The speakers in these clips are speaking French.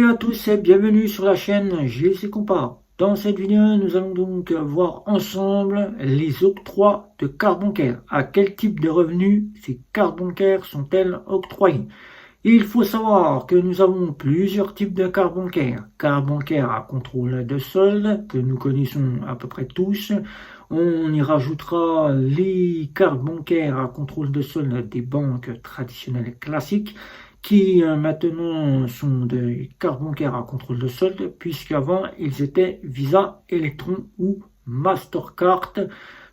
Salut à tous et bienvenue sur la chaîne GC Compas. Dans cette vidéo, nous allons donc voir ensemble les octrois de cartes bancaires. À quel type de revenus ces cartes bancaires sont-elles octroyées? Il faut savoir que nous avons plusieurs types de cartes bancaires. Cartes bancaires à contrôle de solde, que nous connaissons à peu près tous. On y rajoutera les cartes bancaires à contrôle de solde des banques traditionnelles classiques, qui maintenant sont des cartes bancaires à contrôle de solde, puisqu'avant ils étaient Visa, Electron ou Mastercard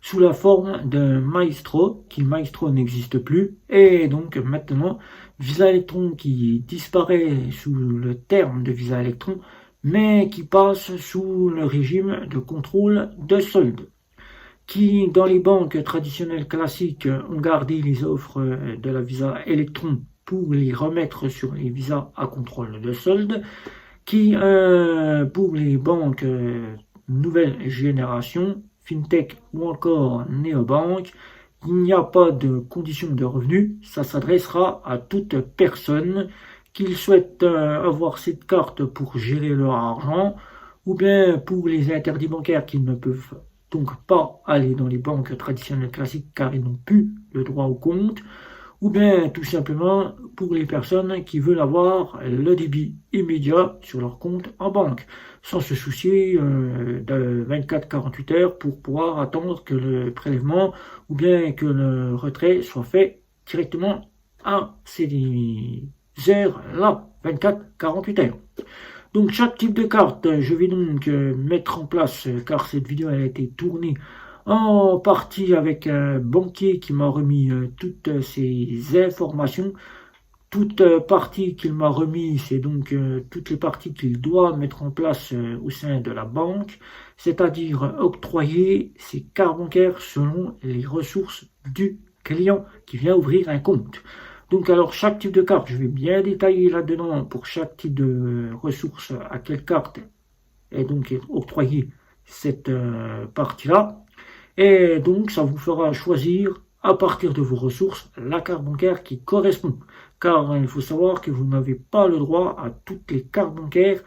sous la forme de Maestro, qui Maestro n'existe plus, et donc maintenant Visa Electron qui disparaît sous le terme de Visa Electron, mais qui passe sous le régime de contrôle de solde, qui dans les banques traditionnelles classiques ont gardé les offres de la Visa Electron pour les remettre sur les visas à contrôle de solde, qui pour les banques nouvelle génération, FinTech ou encore néobanque, il n'y a pas de condition de revenu, ça s'adressera à toute personne qui souhaite avoir cette carte pour gérer leur argent, ou bien pour les interdits bancaires qui ne peuvent donc pas aller dans les banques traditionnelles classiques car ils n'ont plus le droit au compte, ou bien tout simplement pour les personnes qui veulent avoir le débit immédiat sur leur compte en banque, sans se soucier de 24-48 heures pour pouvoir attendre que le prélèvement ou bien que le retrait soit fait directement à ces heures-là, 24-48 heures. Donc chaque type de carte, je vais donc mettre en place, car cette vidéo a été tournée en partie avec un banquier qui m'a remis toutes ces informations. Toute partie qu'il m'a remis, c'est donc toutes les parties qu'il doit mettre en place au sein de la banque, c'est-à-dire octroyer ses cartes bancaires selon les ressources du client qui vient ouvrir un compte. Donc alors chaque type de carte, je vais bien détailler là-dedans pour chaque type de ressources à quelle carte est donc octroyée cette partie-là. Et donc, ça vous fera choisir, à partir de vos ressources, la carte bancaire qui correspond. Car il faut savoir que vous n'avez pas le droit à toutes les cartes bancaires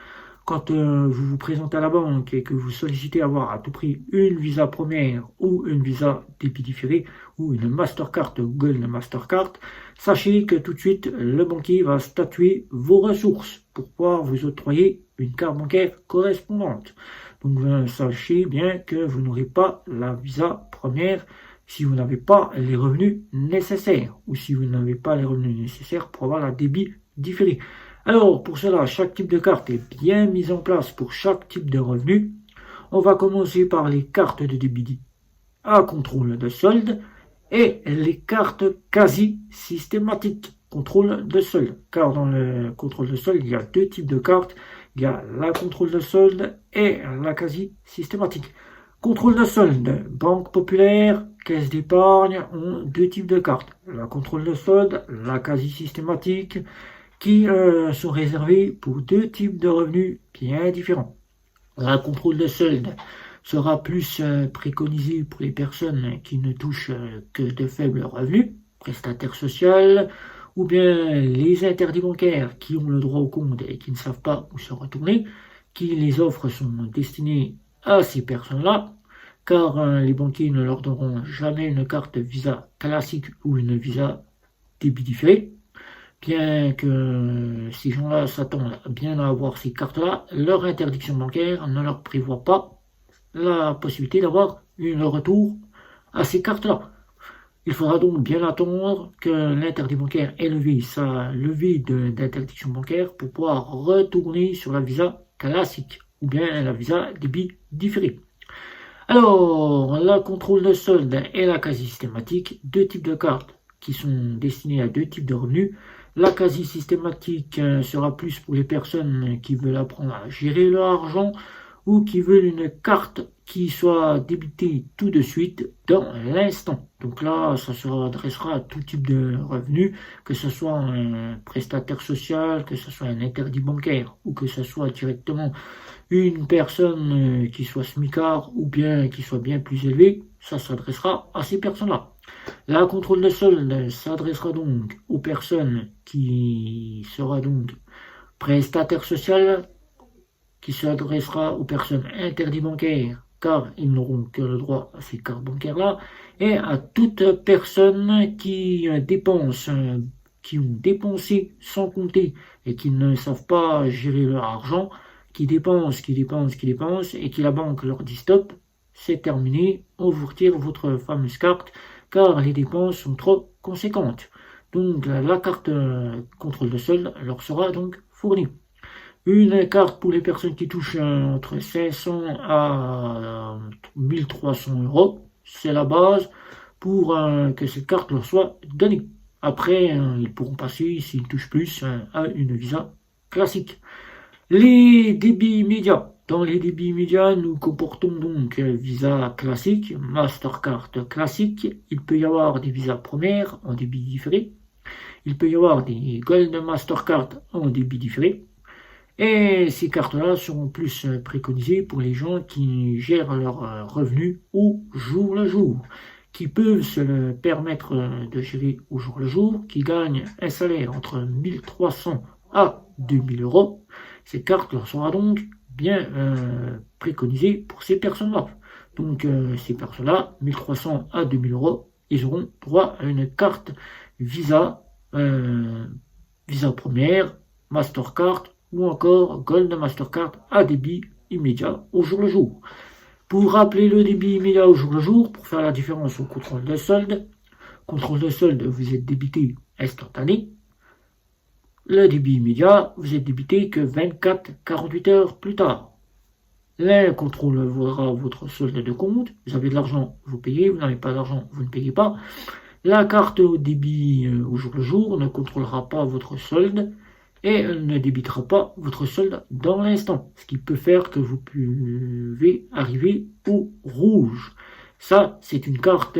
quand vous vous présentez à la banque et que vous sollicitez avoir à tout prix une Visa première ou une Visa débit différé ou une Mastercard Gold Mastercard. Sachez que tout de suite, le banquier va statuer vos ressources pour pouvoir vous octroyer une carte bancaire correspondante. Donc sachez bien que vous n'aurez pas la Visa première si vous n'avez pas les revenus nécessaires ou si vous n'avez pas les revenus nécessaires pour avoir la débit différé. Alors pour cela, chaque type de carte est bien mise en place pour chaque type de revenu. On va commencer par les cartes de débit à contrôle de solde et les cartes quasi systématiques contrôle de solde. Car dans le contrôle de solde, il y a deux types de cartes. Il y a la contrôle de solde et la quasi systématique. Contrôle de solde, Banque Populaire, Caisse d'épargne ont deux types de cartes. La contrôle de solde, la quasi systématique, qui sont réservées pour deux types de revenus bien différents. La contrôle de solde sera plus préconisée pour les personnes qui ne touchent que de faibles revenus, prestataires sociaux, ou bien les interdits bancaires qui ont le droit au compte et qui ne savent pas où se retourner, qui les offres sont destinées à ces personnes-là, car les banquiers ne leur donneront jamais une carte Visa classique ou une Visa débit différé, bien que ces gens-là s'attendent bien à avoir ces cartes-là, leur interdiction bancaire ne leur prévoit pas la possibilité d'avoir un retour à ces cartes-là. Il faudra donc bien attendre que l'interdit bancaire ait levé sa levée d'interdiction bancaire pour pouvoir retourner sur la Visa classique ou bien la Visa débit différé. Alors, la contrôle de solde et la quasi systématique, deux types de cartes qui sont destinées à deux types de revenus. La quasi systématique sera plus pour les personnes qui veulent apprendre à gérer leur argent ou qui veulent une carte qui soit débitée tout de suite dans l'instant. Donc là, ça se adressera à tout type de revenus, que ce soit un prestataire social, que ce soit un interdit bancaire, ou que ce soit directement une personne qui soit smicard ou bien qui soit bien plus élevée, ça s'adressera à ces personnes-là. La contrôle de solde s'adressera donc aux personnes qui sera donc Prestataire social qui s'adressera aux personnes interdites bancaires, car ils n'auront que le droit à ces cartes bancaires-là, et à toute personne qui dépense, qui ont dépensé sans compter et qui ne savent pas gérer leur argent, qui dépensent, et qui la banque leur dit stop, c'est terminé, on vous retire votre fameuse carte, car les dépenses sont trop conséquentes. Donc la carte contrôle de solde leur sera donc fournie. Une carte pour les personnes qui touchent entre 500 à 1300 euros. C'est la base pour que cette carte leur soit donnée. Après, ils pourront passer, s'ils touchent plus, à une visa classique. Les débits immédiats. Dans les débits immédiats, nous comportons donc Visa classique, Mastercard classique. Il peut y avoir des visas premières en débit différé. Il peut y avoir des Gold Mastercard en débit différé. Et ces cartes-là seront plus préconisées pour les gens qui gèrent leurs revenus au jour le jour, qui peuvent se le permettre de gérer au jour le jour, qui gagnent un salaire entre 1300 à 2000 euros. Ces cartes leur seront donc bien préconisées pour ces personnes-là. Donc ces personnes-là, 1300 à 2000 euros, ils auront droit à une carte Visa, Visa première, Mastercard, ou encore Gold Mastercard à débit immédiat au jour le jour. Pour rappeler le débit immédiat au jour le jour, pour faire la différence au contrôle de solde, vous êtes débité instantané. Le débit immédiat, vous êtes débité que 24-48 heures plus tard. L'un contrôlera votre solde de compte, vous avez de l'argent, vous payez, vous n'avez pas d'argent, vous ne payez pas. La carte au débit au jour le jour ne contrôlera pas votre solde, et elle ne débitera pas votre solde dans l'instant, ce qui peut faire que vous pouvez arriver au rouge. Ça, c'est une carte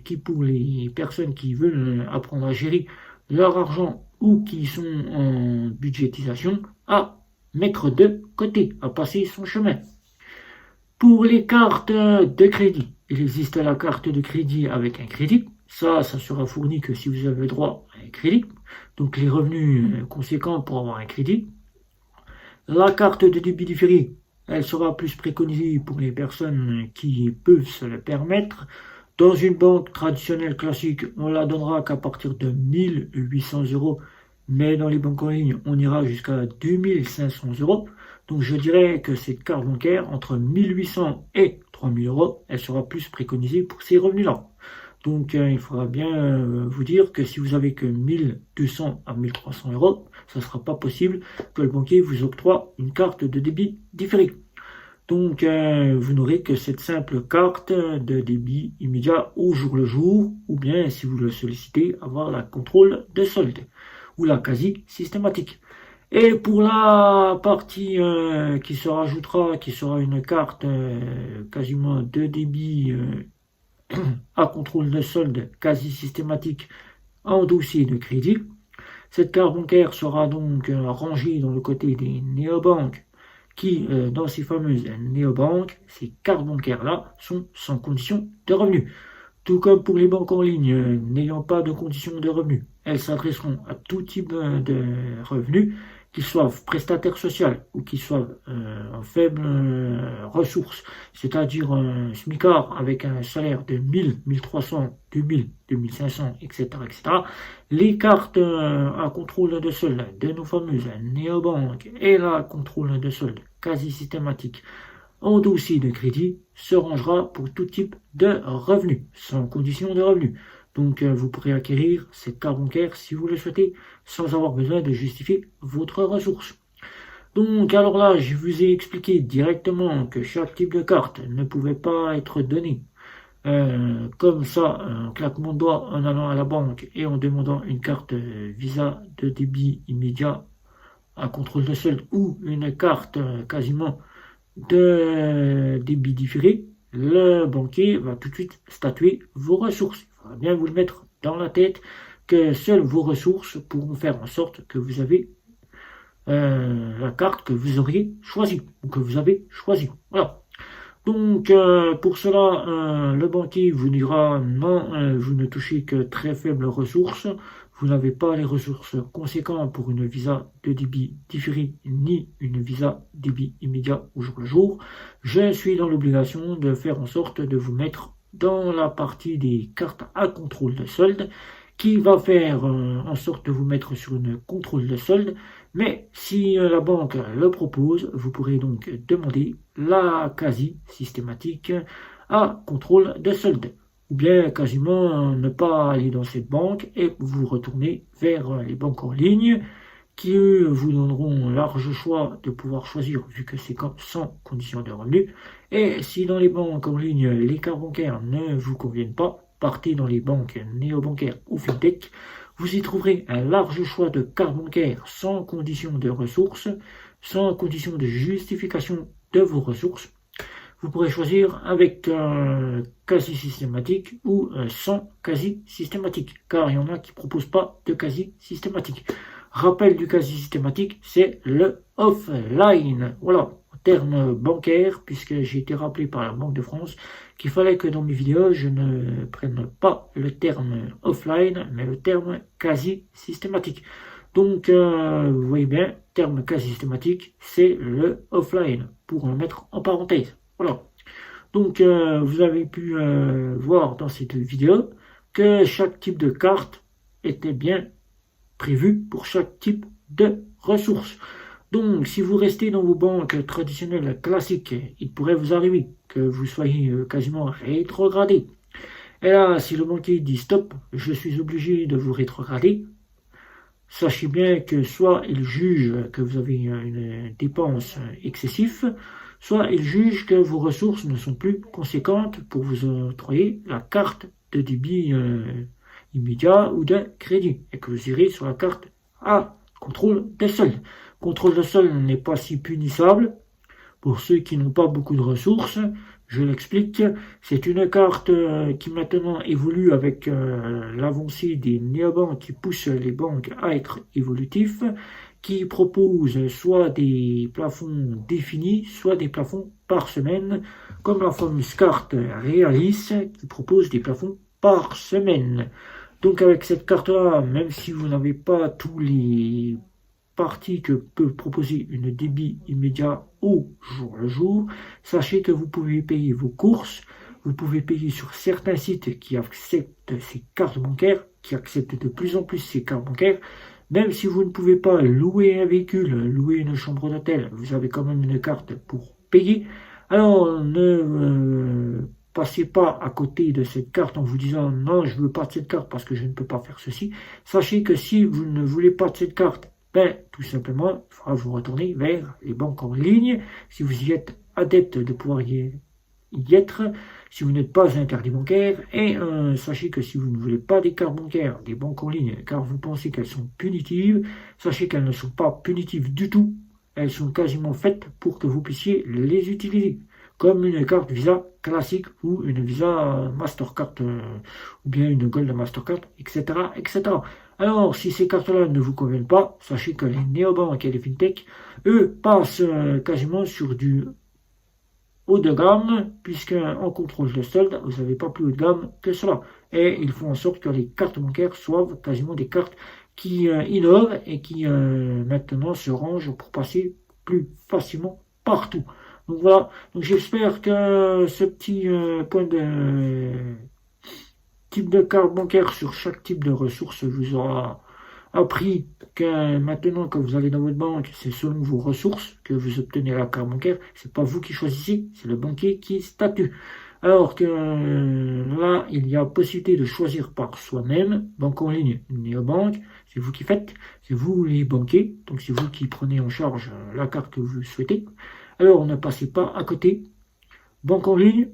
qui, pour les personnes qui veulent apprendre à gérer leur argent ou qui sont en budgétisation, à mettre de côté, à passer son chemin. Pour les cartes de crédit, il existe la carte de crédit avec un crédit. Ça sera fourni que si vous avez droit à un crédit. Donc les revenus conséquents pour avoir un crédit. La carte de débit différé, elle sera plus préconisée pour les personnes qui peuvent se le permettre. Dans une banque traditionnelle classique, on la donnera qu'à partir de 1800 euros, mais dans les banques en ligne, on ira jusqu'à 2500 euros. Donc je dirais que cette carte bancaire, entre 1800 et 3000 euros, elle sera plus préconisée pour ces revenus-là. Donc il faudra bien vous dire que si vous avez que 1200 à 1300 euros, ça ne sera pas possible que le banquier vous octroie une carte de débit différée. Donc vous n'aurez que cette simple carte de débit immédiat au jour le jour, ou bien si vous le sollicitez, avoir la contrôle de solde, ou la quasi systématique. Et pour la partie qui se rajoutera, qui sera une carte quasiment de débit à contrôle de solde quasi systématique en dossier de crédit. Cette carte bancaire sera donc rangée dans le côté des néobanques qui, dans ces fameuses néobanques, ces cartes bancaires-là sont sans condition de revenu. Tout comme pour les banques en ligne n'ayant pas de condition de revenu, elles s'adresseront à tout type de revenus, qu'ils soient prestataires sociaux ou qu'ils soient en faible ressources, c'est-à-dire un smicard avec un salaire de 1000, 1300, 2000, 2500, etc., etc. Les cartes à contrôle de solde de nos fameuses néobanques et la contrôle de solde quasi systématique en dossier de crédit se rangera pour tout type de revenus, sans condition de revenus. Donc vous pourrez acquérir cette carte bancaire si vous le souhaitez, sans avoir besoin de justifier votre ressource. Donc alors là, je vous ai expliqué directement que chaque type de carte ne pouvait pas être donné comme ça, un claquement de doigts en allant à la banque et en demandant une carte Visa de débit immédiat à contrôle de solde ou une carte quasiment de débit différé. Le banquier va tout de suite statuer vos ressources. Il faudra bien vous le mettre dans la tête que seules vos ressources pourront faire en sorte que vous avez la carte que vous auriez choisie ou que vous avez choisie. Voilà. Donc pour cela, le banquier vous dira non, vous ne touchez que très faibles ressources, vous n'avez pas les ressources conséquentes pour une visa de débit différé ni une visa débit immédiat au jour le jour, je suis dans l'obligation de faire en sorte de vous mettre dans la partie des cartes à contrôle de solde qui va faire en sorte de vous mettre sur une contrôle de solde. Mais si la banque le propose, vous pourrez donc demander la quasi systématique à contrôle de solde. Ou bien quasiment ne pas aller dans cette banque et vous retourner vers les banques en ligne qui eux vous donneront large choix de pouvoir choisir vu que c'est sans condition de revenu. Et si dans les banques en ligne les cartes bancaires ne vous conviennent pas, partez dans les banques néobancaires ou fintech. Vous y trouverez un large choix de cartes bancaires sans condition de ressources, sans condition de justification de vos ressources. Vous pourrez choisir avec quasi systématique ou sans quasi systématique, car il y en a qui ne proposent pas de quasi systématique. Rappel du quasi systématique, c'est le offline. Voilà, en termes bancaires, puisque j'ai été rappelé par la Banque de France qu'il fallait que dans mes vidéos, je ne prenne pas le terme offline, mais le terme quasi systématique. Donc, vous voyez bien, terme quasi systématique, c'est le offline, pour le mettre en parenthèse. Voilà. Donc, vous avez pu voir dans cette vidéo que chaque type de carte était bien prévu pour chaque type de ressources. Donc, si vous restez dans vos banques traditionnelles classiques, il pourrait vous arriver que vous soyez quasiment rétrogradé. Et là, si le banquier dit stop, je suis obligé de vous rétrograder, sachez bien que soit il juge que vous avez une dépense excessive, soit il juge que vos ressources ne sont plus conséquentes pour vous octroyer la carte de débit immédiat ou de crédit, et que vous irez sur la carte à contrôle de solde. Contrôle de solde n'est pas si punissable pour ceux qui n'ont pas beaucoup de ressources. Je l'explique, c'est une carte qui maintenant évolue avec l'avancée des néobanques qui poussent les banques à être évolutifs, qui propose soit des plafonds définis, soit des plafonds par semaine, comme la fameuse carte Realis qui propose des plafonds par semaine. Donc avec cette carte-là, même si vous n'avez pas tous les parties que peut proposer une débit immédiat au jour le jour, sachez que vous pouvez payer vos courses, vous pouvez payer sur certains sites qui acceptent ces cartes bancaires, qui acceptent de plus en plus ces cartes bancaires. Même si vous ne pouvez pas louer un véhicule, louer une chambre d'hôtel, vous avez quand même une carte pour payer. Alors ne passez pas à côté de cette carte en vous disant non, je ne veux pas de cette carte parce que je ne peux pas faire ceci. Sachez que si vous ne voulez pas de cette carte, tout simplement, il faudra vous retourner vers les banques en ligne. Si vous y êtes adepte de pouvoir y être, si vous n'êtes pas interdit bancaire, et sachez que si vous ne voulez pas des cartes bancaires, des banques en ligne, car vous pensez qu'elles sont punitives, sachez qu'elles ne sont pas punitives du tout, elles sont quasiment faites pour que vous puissiez les utiliser, comme une carte Visa classique ou une Visa Mastercard, ou bien une Gold Mastercard, etc., etc. Alors, si ces cartes-là ne vous conviennent pas, sachez que les néobanques et les fintech, eux, passent quasiment sur du haut de gamme, puisque en contrôle de solde, vous n'avez pas plus haut de gamme que cela. Et ils font en sorte que les cartes bancaires soient quasiment des cartes qui innovent et qui maintenant se rangent pour passer plus facilement partout. Donc voilà, donc j'espère que ce petit point de type de carte bancaire sur chaque type de ressources vous aura appris que maintenant que vous allez dans votre banque, c'est selon vos ressources que vous obtenez la carte bancaire. C'est pas vous qui choisissez, c'est le banquier qui statue. Alors que là, il y a possibilité de choisir par soi-même, banque en ligne, néobanque, c'est vous qui faites, c'est vous les banquiers, donc c'est vous qui prenez en charge la carte que vous souhaitez. Alors ne passez pas à côté. Banque en ligne,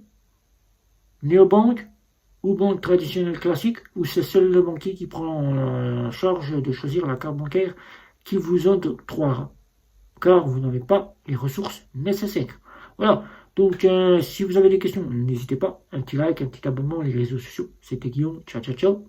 néobanque, ou banque traditionnelle classique, où c'est seul le banquier qui prend en charge de choisir la carte bancaire qui vous octroiera, car vous n'avez pas les ressources nécessaires. Voilà, donc si vous avez des questions, n'hésitez pas, un petit like, un petit abonnement, les réseaux sociaux, c'était Guillaume, ciao ciao ciao.